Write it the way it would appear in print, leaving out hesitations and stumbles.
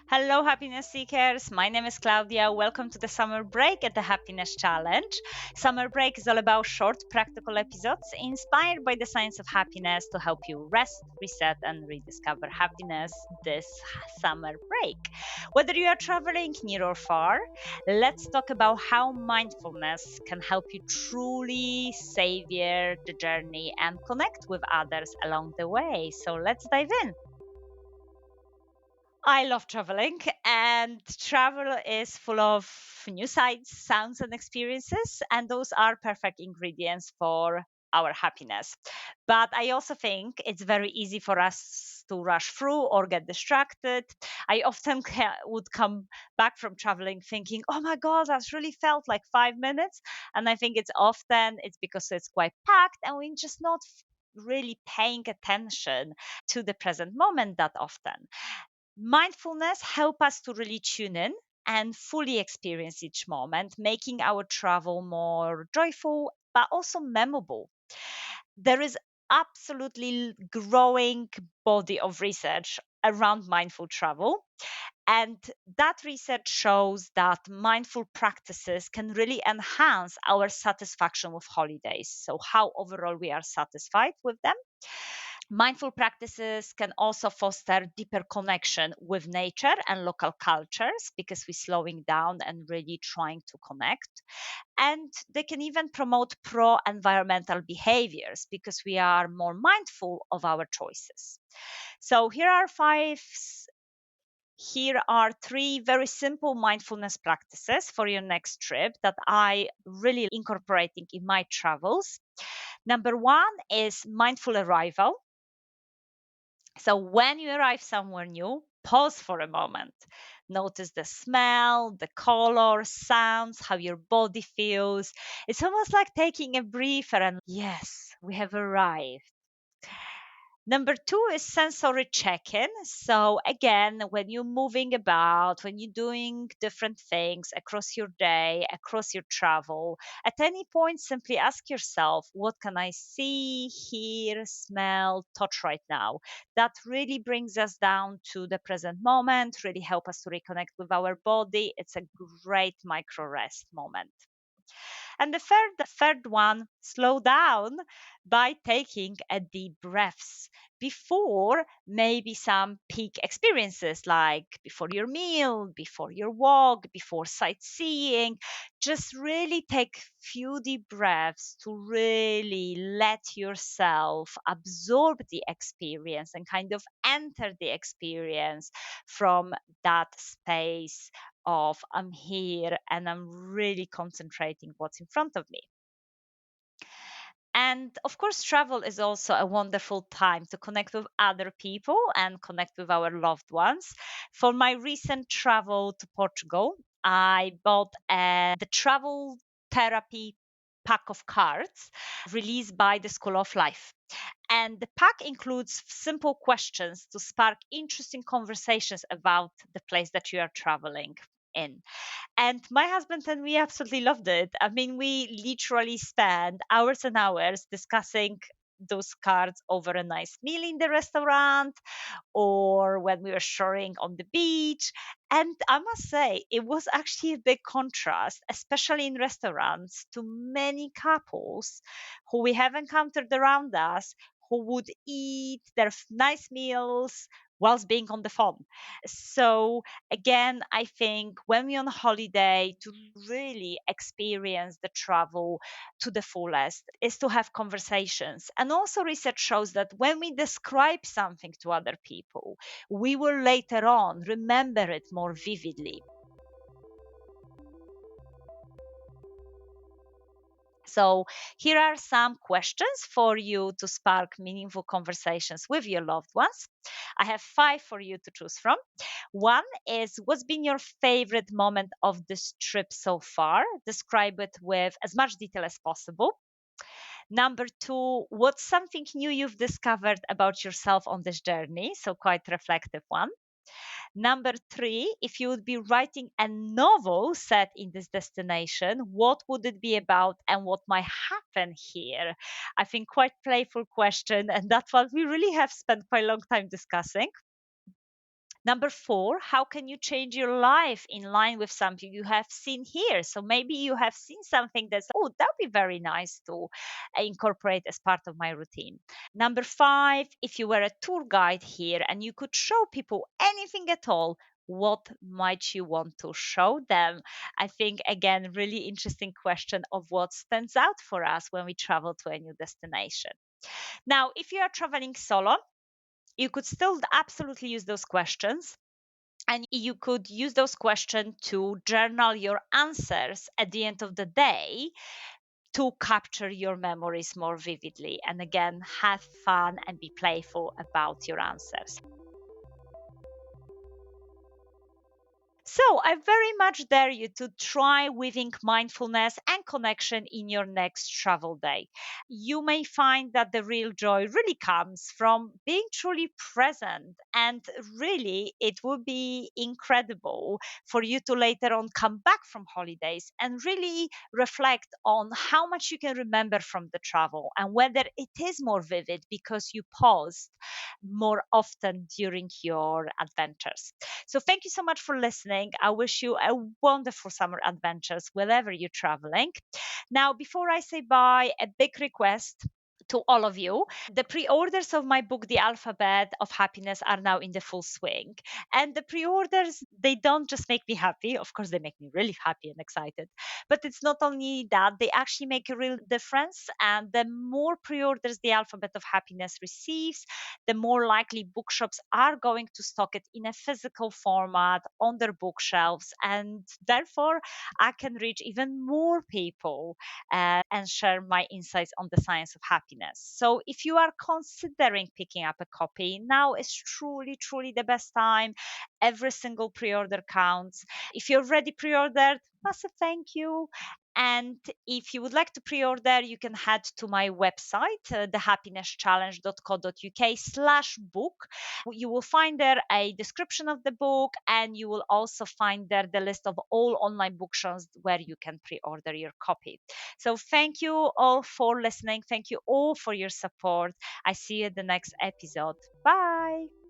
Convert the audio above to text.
Hello, happiness seekers. My name is Klaudia. Welcome to the summer break at the Happiness Challenge. Summer break is all about short, practical episodes inspired by the science of happiness to help you rest, reset, and rediscover happiness this summer break. Whether you are traveling near or far, let's talk about how mindfulness can help you truly savor the journey and connect with others along the way. So let's dive in. I love traveling, and travel is full of new sights, sounds, and experiences, and those are perfect ingredients for our happiness. But I also think it's very easy for us to rush through or get distracted. I often would come back from traveling thinking, "Oh my God, that's really felt like 5 minutes," and I think it's because it's quite packed, and we're just not really paying attention to the present moment that often. Mindfulness help us to really tune in and fully experience each moment, making our travel more joyful but also memorable. There is absolutely growing body of research around mindful travel, and that research shows that mindful practices can really enhance our satisfaction with holidays, so how overall we are satisfied with them. Mindful practices can also foster deeper connection with nature and local cultures because we're slowing down and really trying to connect. And they can even promote pro environmental behaviors because we are more mindful of our choices. So here are three very simple mindfulness practices for your next trip that I really incorporating in my travels. Number one is mindful arrival. So when you arrive somewhere new, pause for a moment. Notice the smell, the color, sounds, how your body feels. It's almost like taking a breather and yes, we have arrived. Number two is sensory check in. So, again, when you're moving about, when you're doing different things across your day, across your travel, at any point, simply ask yourself, what can I see, hear, smell, touch right now? That really brings us down to the present moment, really help us to reconnect with our body. It's a great micro rest moment. And the third one, slow down by taking a deep breaths before maybe some peak experiences like before your meal, before your walk, before sightseeing. Just really take few deep breaths to really let yourself absorb the experience and kind of enter the experience from that space of I'm here and I'm really concentrating what's in front of me. And of course, travel is also a wonderful time to connect with other people and connect with our loved ones. For my recent travel to Portugal, I bought the travel therapy pack of cards released by the School of Life. And the pack includes simple questions to spark interesting conversations about the place that you are traveling in. And my husband and we absolutely loved it. I mean, we literally spent hours and hours discussing those cards over a nice meal in the restaurant or when we were shoring on the beach. And I must say, it was actually a big contrast, especially in restaurants, to many couples who we have encountered around us who would eat their nice meals whilst being on the phone. So, again, I think when we're on holiday, to really experience the travel to the fullest is to have conversations. And also, research shows that when we describe something to other people, we will later on remember it more vividly. So, here are some questions for you to spark meaningful conversations with your loved ones. I have five for you to choose from. One is, what's been your favorite moment of this trip so far? Describe it with as much detail as possible. Number two, what's something new you've discovered about yourself on this journey? So, quite reflective one. Number three, if you would be writing a novel set in this destination, what would it be about and what might happen here? I think quite playful question, and that's what we really have spent quite a long time discussing. Number four, how can you change your life in line with something you have seen here? So maybe you have seen something that's, oh, that'd be very nice to incorporate as part of my routine. Number five, if you were a tour guide here and you could show people anything at all, what might you want to show them? I think, again, really interesting question of what stands out for us when we travel to a new destination. Now, if you are traveling solo, you could still absolutely use those questions. And you could use those questions to journal your answers at the end of the day to capture your memories more vividly. And again, have fun and be playful about your answers. So, I very much dare you to try weaving mindfulness and connection in your next travel day. You may find that the real joy really comes from being truly present. And really, it would be incredible for you to later on come back from holidays and really reflect on how much you can remember from the travel and whether it is more vivid because you paused more often during your adventures. So thank you so much for listening. I wish you a wonderful summer adventures wherever you're traveling. Now, before I say bye, a big request to all of you. The pre orders of my book, The Alphabet of Happiness, are now in the full swing. And the pre orders, they don't just make me happy. Of course, they make me really happy and excited. But it's not only that, they actually make a real difference. And the more pre orders The Alphabet of Happiness receives, the more likely bookshops are going to stock it in a physical format on their bookshelves. And therefore, I can reach even more people and share my insights on the science of happiness. So, if you are considering picking up a copy, now is truly, truly the best time. Every single pre order counts. If you already pre ordered, massive thank you. And if you would like to pre order, you can head to my website, thehappinesschallenge.co.uk/book. You will find there a description of the book, and you will also find there the list of all online bookshops where you can pre order your copy. So, thank you all for listening. Thank you all for your support. I see you in the next episode. Bye.